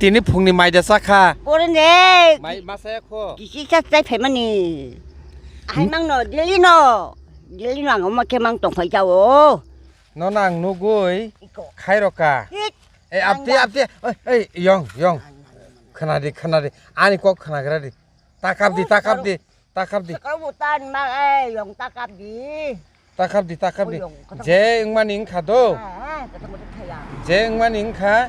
tini phungni maida sakha Porene. mai masaya kho Kisisa sai femani. Hai mang no dilino. Dilino ang oma ke mang tong phai chao. no nang nugui khairoka Hit. ei apti ei yong khanadi ani kok khanagradi takapdi Sakabutan mang yong takap di. je ingmaning khado Ketemu kaya. je ingmaning kha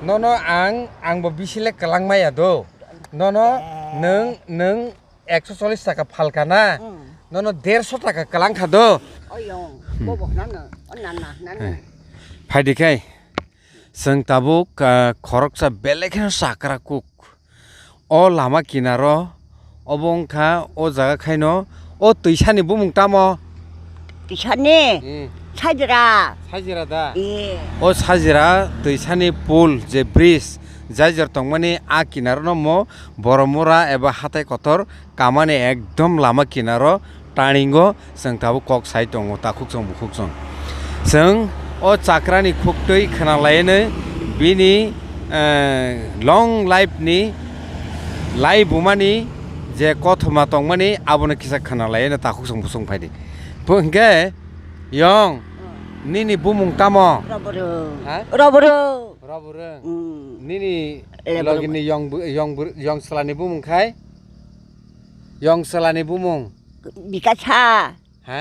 no ang bo bisile kalangmaya do no nung 140 টাকা falkana no 150 টাকা kalang khado Oyong. Bobo nana. Nana. Phaidikai जों tabuk khoroksa belekhen sakra kuk o lama kinaro obongkha o jaga khaino o tuisani bumung tamo Tisane. Sajra. sajira da Eh. o sajira tuisani pool je bridge jajar tongmani a kinaro no mo boromora eba hatai kotor kamane ekdom lama kinaro taningo जों tabuk kok sai tongo takuk jong bukuk jong जों o chakrani khuktui khanalayene bini long life ni lai bumani je kothoma tongmani abone kisa khanalayene takuk jong busung phaidi bungke yong nini bumung tamo ha Roboro. robure nini logini yong salani bumung khai yong salani bumung Bikacha. ha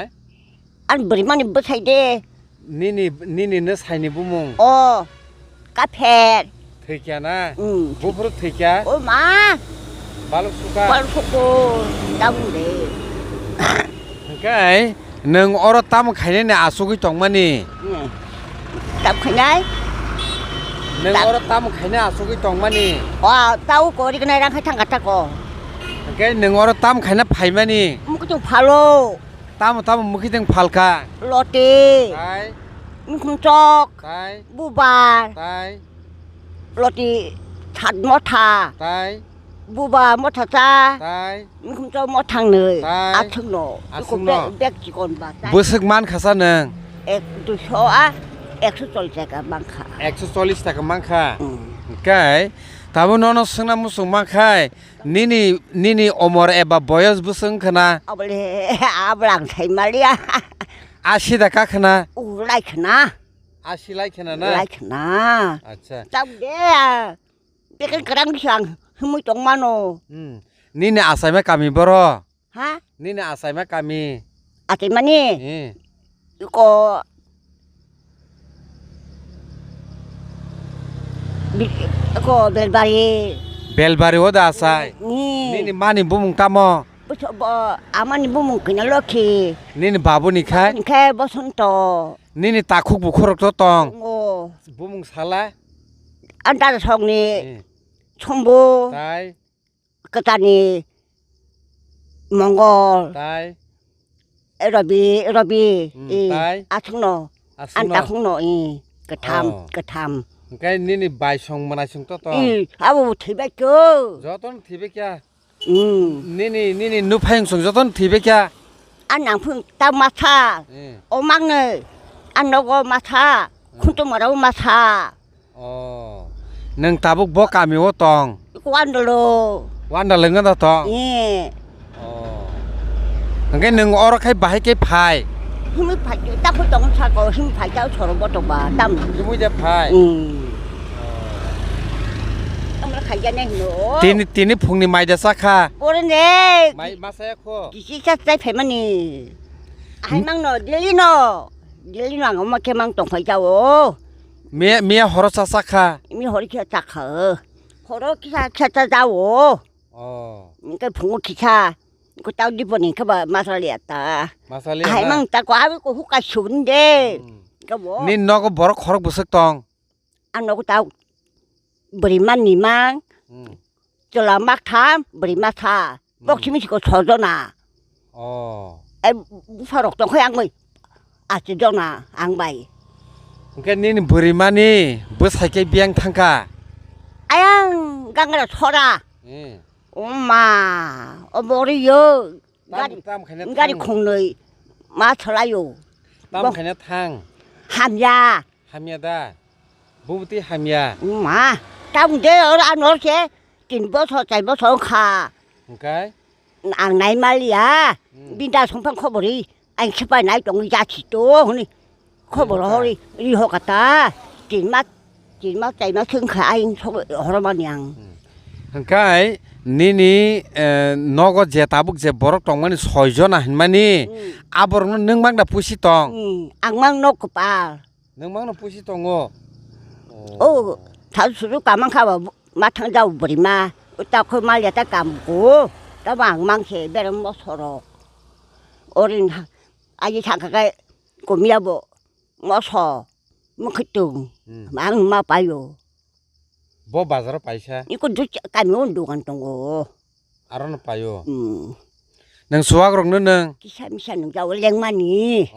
An berimani besai de. nini no saini bumung Oh. Kapet. thikya na Hmm. bufuru thikya Oh ma. baluk suka Wal suku. Dam de. kai nung oro tam khaine ne asugi tongmani Dam khanai. nung oro tam khaine asugi tongmani Wa tau ko ri kana rang khang kata ko. kai nung oro tam khaine phaimani Mu ko phalo. tam mukhiteng phalka Loti. tai Kum chok. tai Bubar. tai Loti chat motha. tai Buba motha cha. tai Kum chok mothang nơi. Tai. Athung no. Athung Ko no. bek chi kon ba. busuk man khasa nung Ek tu so a. Ek su chol jaga bangkha. 140 টাকা মাংখা kai tabo nono sungna musung mangkhai nini omor eba boyos busung khana Abale ablang thai malia. 80 টাকা khana U lai khna. 80 lai khana na Lai khna. acha Tao de. Bekan kerang sang. Humui tong mano. nini asaima kami boro Ha? nini asaima kami Ate mani. Ko ko belbari belbari oda asai ni nini mani bumung tamo bo amani bumung kina loki nini babu ni khai ke bosonto nini takhuk bukhorok to tong o bumung sala anda song ni chombo tai katani mongol tai erobi tai athungno anta khungno katham kai nini bai song manai sung to tong abu thiba ko joton thibe kya nini nuphang sung joton thibe kya anang phung ta matha o mangne anogo matha khuntu marau matha nung tabuk bo kami o tong kwandolo wanda lengan to tong ngai nung oro khai bahai ke phai himi phai ta khu tong sa ko himi phai chao choro bo to ba tam jimu je phai amra khai ja nei no tini phungni maida sakha ore ne mai masaya kho kisi sa sai phai mani hai mang no dilino ang oma ke mang tong phai chao mia horosa sakha mi hori kha ta kha horo kha ta jao cái phụng của cha của tao đi vào những cái bà masalia ta hai mang ta quá với cô hút cả sún đê cái bố nin no ko borok khorok busuk tong anh nó của tao beri man ni mang cho là mắc tham beri mắc tha bốc chỉ mình chỉ có thở đó nà em phải đọc trong cái ăn mày à chỉ đó nà ăn bày cái nin beri mani bus hai ke biang thangka ai ăn gang cái thở ra 엄마 머리요 가리 콩의 마철라요 tam khanya thang 함야 hamya da bubuti hamya 엄마 trong thế ở ăn nó sẽ tìm bớt thôi chạy bớt thôi khà cái ăn này mà lià bên ta sống phong khó bỏ đi anh sẽ phải nãy trong giá trị tốt này khó bỏ đi họ cả ta chỉ mắt chạy mắt thương khả anh không họ mà nhàng cái nini nogo je tabuk je borok tongmani 6 jon hinmani aborno nung magda pusi tong ăn mang nó của bà nung magno pusi tongo ô thảo sử cả mang khao mà thằng giàu bari mà tao khơi mà liệt ta cảm cố tao mang xe bé nó mất soro 어린 아기 잠깐 고미야보 뭐서 뭐 그뚱 막마 봐요 뭐 바자로 파이샤 이거 늦게 가면 운동한 동거 알아는 봐요 능 수학으로는 능 기삼시는 자 원랭만이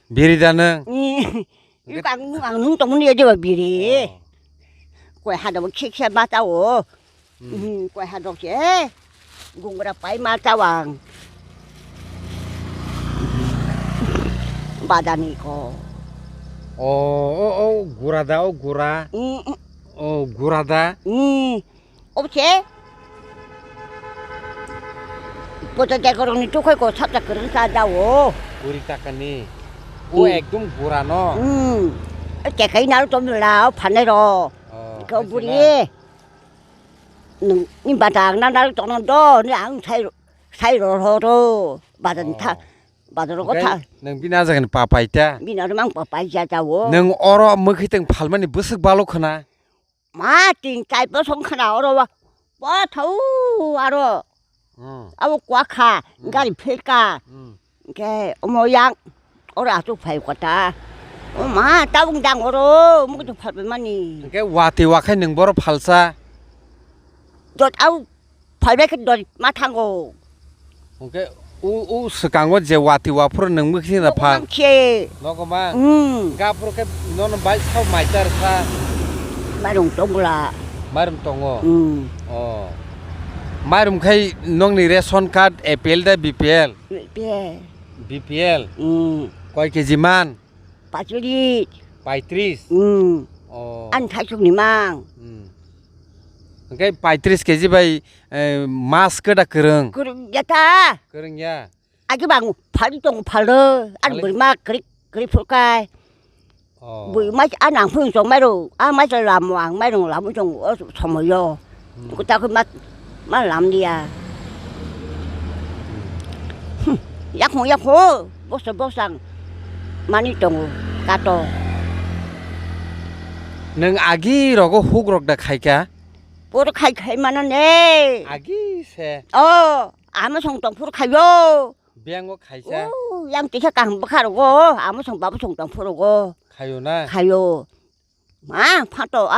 미리다는 이거 안 동문이 여자 미리 그 하다 뭐 킥샷 맞다고 그 하다 게 공부라 빠이 맞다왕 바다니 거 구라다 구라 구라다 없지 보자 대거로니 쪼콜고 삽자 그런 싸다고 우리 딱하니 오 액동 구라노 cái nào trong là 판에로 그 우리 이 바닥 나날 trong đó 그냥 사이로 바닥 타 바닥으로 타 능 비나자간 빠빠이다 비나로 망 빠빠이자자고 능 얼어 먹히던 팔만이 무슨 발로 크나 마tin 짧어 손카나 얼어와 와 더우 알아 아우 꽉하 인간이 필까 이게 어머양 얼어 아주 팔고다 엄마 따봉당 얼어 뭐도 팔만이 이게 와티 와카 능 버로 팔사 저 아우 팔백 너 마탄고 이게 우 스강고 제 와티 와프로 능 먹히나 팔 너고만 가프로 게 너는 말 사오 마이자르사 마름 동글라 마름 동어 마름 카이 농니 ration card APL दा BPL BPL কয় কেজি মান 빠지리 35 안 타죽니 망 Cái 35 kg bay mas cơ đã cường 그럼 야타 cường 아기 방 팔동 팔러 안 버리마 그리 풀까 뭐 마치 안안 푸는 좀 말로 아 마치 làm 말로 làm 좀 처모요 그다 그맛 làm đi à 약호 보상 많이 좀 가도 nâng agi rogo huk rok da khai ka 보러 갈만한 애 agi se 아무 성동 보러 가요 biang khai sa 양띠가 강박하라고 아무 성 바보 성동 보러고 khayo na 가요 아 파도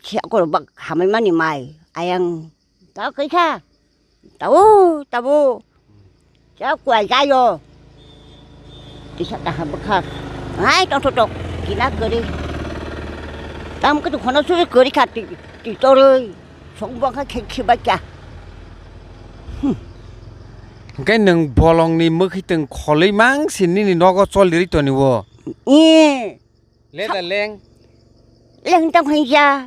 지하고 막 가만히 마이 아양 다 그렇게 따보 자 quay 가요 지하다 한박하 아이 또 기나 그리 tao cái tụi nó suy cười đi khát thì tôi ơi sống bằng cái khi bắt cha cái nâng bolong ni mực khi từng kholi mang xin ni nó có cho lý tuần niwo lên là lên trong hành gia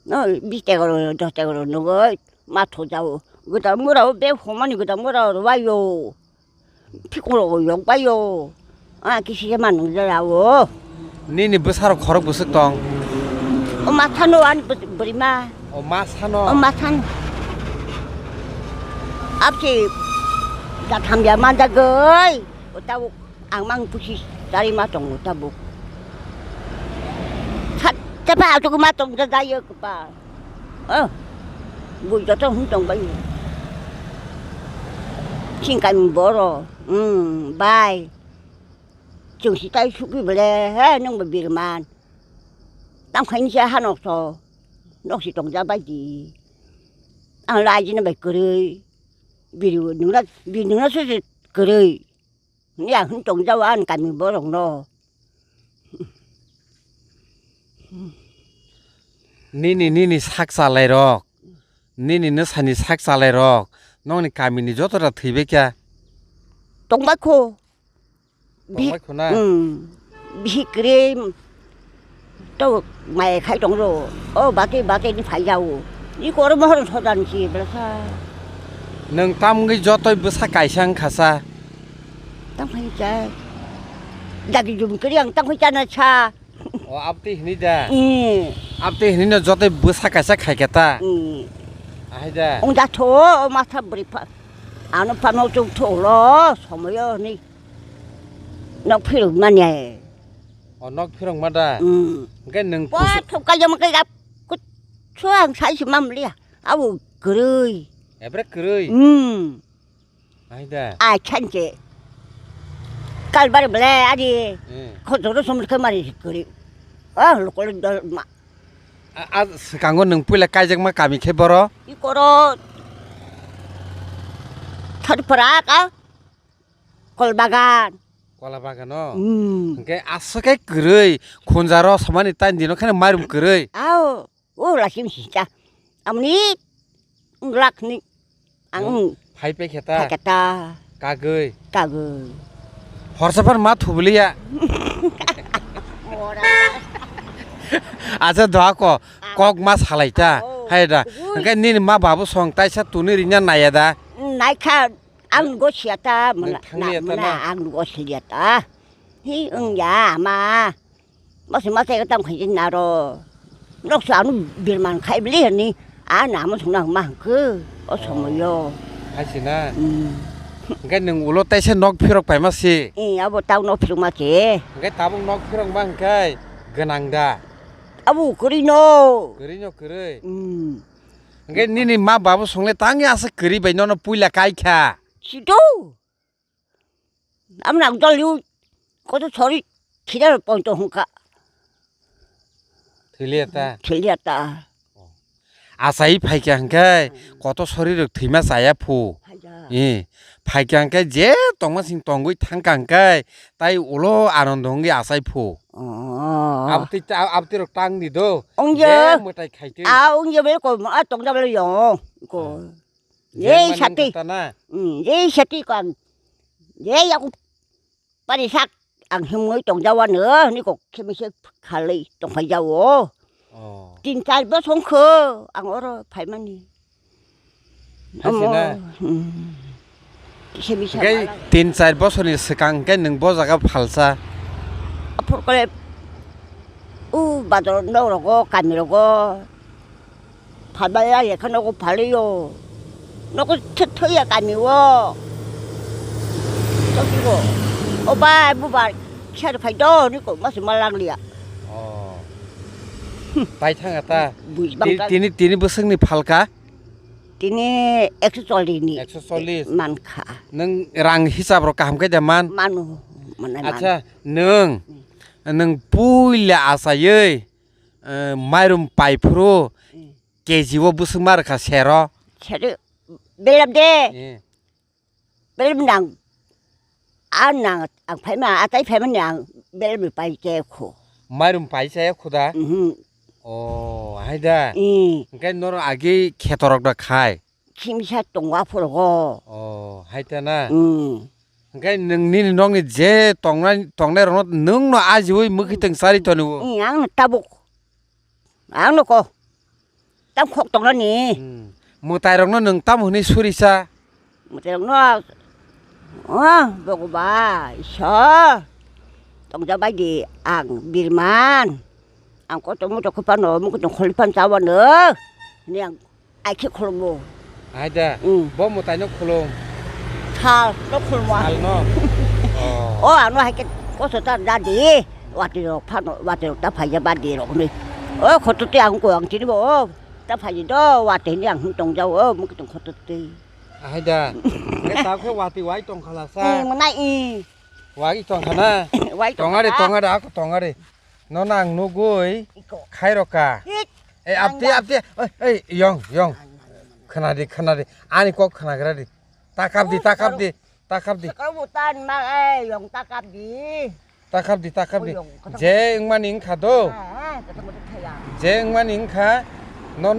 nó biết rồi cho rồi nó ơi mà thôi đâu người ta mua đâu bé không ăn người ta mua đâu bao nhiêu 피곤하고 용 봐요 기시만 놀라고 니니 부사로 걸어 부스똥 엄마 산호 아니 버리마 엄마 산호 엄마 산 앞시 나 담배 만다 거이 어따고 앙망 부시 다리 마똥 어따고 잡아 저거 마똥 다요 그봐 뭐 저쪽 hun동 봐요 신간 멀어 바이 정시 tay suki bele nung babirman tam khain sia hanok so nok si tong ja ba ji ang lai ji na bai kuri biru nung na su kuri ya hun tong ja wan ka mi bo rong no 니니 삭 살래 럭 니니 너산이 삭 살래 럭 너니 가미니 저더라 থইবে কে tong ba ko tong ba khona 미크림 또 마에 갈 정도 마트 니 파이자오 이거 얼마 하는 소단지 그래서 nâng tam cái gió tôi bữa sa cải sang khả sa 땅 파이자 나도 좀 그냥 땅 파이자나 차 áp tì hình ra 응. áp tì hình nó gió tôi bữa sa cải sa khai cái ta 응. ai ra 옹다 줘 마타 브리파 아는 파노 좀 토로 소모요 너 필요만 해 nó phiêu mà ra 응. cái nâng 와 토까지 먹게 그 추앙 40만 물이야 아우 그래 에브레 그르이 응. ai ra 아 찬지 깔바리 블레 아니 응 거기서 좀 그 말이 그래 아 로컬 너마 à càng con nâng pui là cay chẳng mà cảm thấy bro 이거로 터프라가 골바간 qua là ba cái nó cái asa cái 그르이 혼자로 서만이 딴 디노 그냥 말음 그르이 아우 오라 심시자 아무니 락니 안 phải pe kheta 하겠다 cả gơi 까그 horsapan ma thublia 뭐라 aja doa ko kok mas halaita hay da cái ni ma babu song tai sa tu ni rinya naya da 나이카 안 곳이었다 뭐나 탕리였다, 나. 안 곳이었다 히 응야 아마 무슨 맛에 그땅 가진 나로 녹수 안 빌만 가이블리니 아 나무 성랑 많그 어서 뭐요 hay xin na cái nâng ulo tai sa nok phirok pai ma si 이 아버 땅 높이로 맞지 cái tabung nok phirok mang cái ganang da 아부 그리노 gửi gửi cái ni ma babu song le tang ya sa gửi bai no pui là kai kha 지도 아무랑 돌리고 거기서 소리 기다릴 뻔도 한가 thili ta 들렸다 asai phai kyang cái কত শরীর থিমা saya phu 이 phai kyang cái je tongma sing tonggui thang kang cái tai ulo anondong ge asai phu abti rok tang ni do 옹저 mo tai khai tu 아 옹저 말고 뭐 동잡을요 이거 예 샷띠 na 예 샷띠 예 야구 빨리 삭안 힘을 동잡아 nữa 니고 키미시 칼리 동파이 자오 진짜 뭐 손커 안 얼어 발만이 하시나 키미시 cái 3-4 বছরের সেকাং cái nung bo jaga phalsa 앞으로 그래 맞아 넣으라고 까미라고 발발야 예컨하고 발리요 너그 터야 까미워 저기고 오빠 무발 차를 파이도 니고 무슨 말랑리야 pai thang ata 무이방가 tini buseng ni phalka ti니 엑스솔리니 140 많카 nung rang hisab ro kam cái jaman 많우 많아 acha nung pui la asayei mairum pai phro keji wo buseng mar kha sero 차를 멜람데 멜람낭 안낭 안 팔면 아따이 팔면 양 멜을 빠이게고 mairum pai saya khuda oh haida cái nó agi khetorok da khai 김샤 동화 풀고 haita na cái nung ni nong ni je tongnai ro nung no ajui mukhi teng sari to nu 양 따복 안 놓고 땅콕 동라니 mutai rong no nung tam huni surisa 뭐대로 너 보고 봐 있어 동자바기 안 밀만 안 것도 뭐 좋고 파노 뭐 좀 콜리판 잡아 너 그냥 아이키 콜모 haida bo mutai no khulong 차너 콜모 al no 안 와 할게 거기서 나디 왔디로 파노 왔디로 다 파야 바디로 근데 그것도 안 고양지리 뭐다 파지도 왔디 그냥 동자 뭐좀 그것도 haida cái tao cái wati wai tong khala sa 뭐 나이 wai tong khana 와이 tonga de nó nang nu goi khai ro ka e apti ê yong khana di ani kok khana gra di takap di 까부탄 막 용따갑디 takap di je ngmaning khado je ngmaning kha no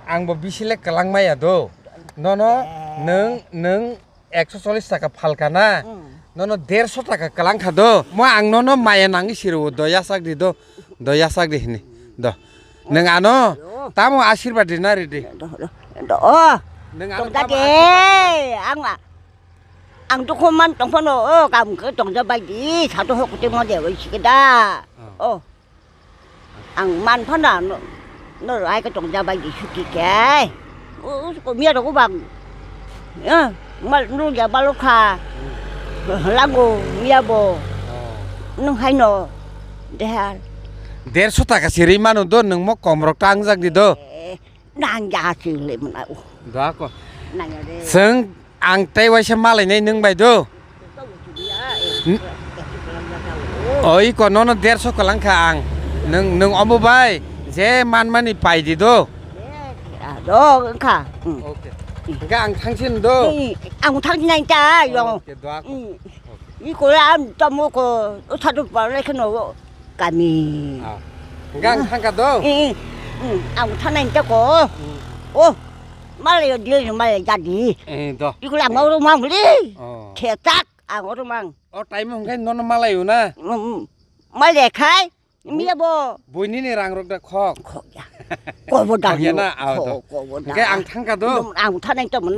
ang bo bisile kalang maya do no nung 140 taka phalka na Nono 150 taka kalang khado. Mo ang nono maya nangi siru do yasak di do. Do yasak di ni. Do. Neng ano? Tamo asyirwad di nari di. Oh, Neng ano tổng giá tamo kì ăn tôi không ăn tổng phân đồ cầm cái tổng giá bay đi sao tôi học cái món đều với cái đó ăn man phân là nó ai cái tổng giá bay đi suốt cái có miếng đâu có bằng mà nó giờ bao lúc hà lagu miếng bò nó hay nó để 150 taka siri manu do neng mo komrok tangjak di do. đang già sự lệ mình lại Do ako. nàng ở đây Seng ang tay waisa malay nay neng bay do. Oi ko nono 150 kalang kha ang. Neng omo bay. Je man mani pai di do. đó cả Okay. Nga ang thangsin do. ăn thằng này cha rồi Okay, do ako. 이 고람 좀 먹고 사도 빨래 해놓고 까미 Nga ang thangka do. ăn thằng này cho ô 말이요 니네 말 자디 Do. 이걸 안 먹으러 먹으리 Oh. 개딱 안 먹으러 먹 Oh, time mo ngay nono malayo na. 말래 khai 미야 뭐 Buini ni rangrok da khok. 거야 거보다 Kaya na, do. 거보다 Nga ang thangka do. ăn thằng này cho mình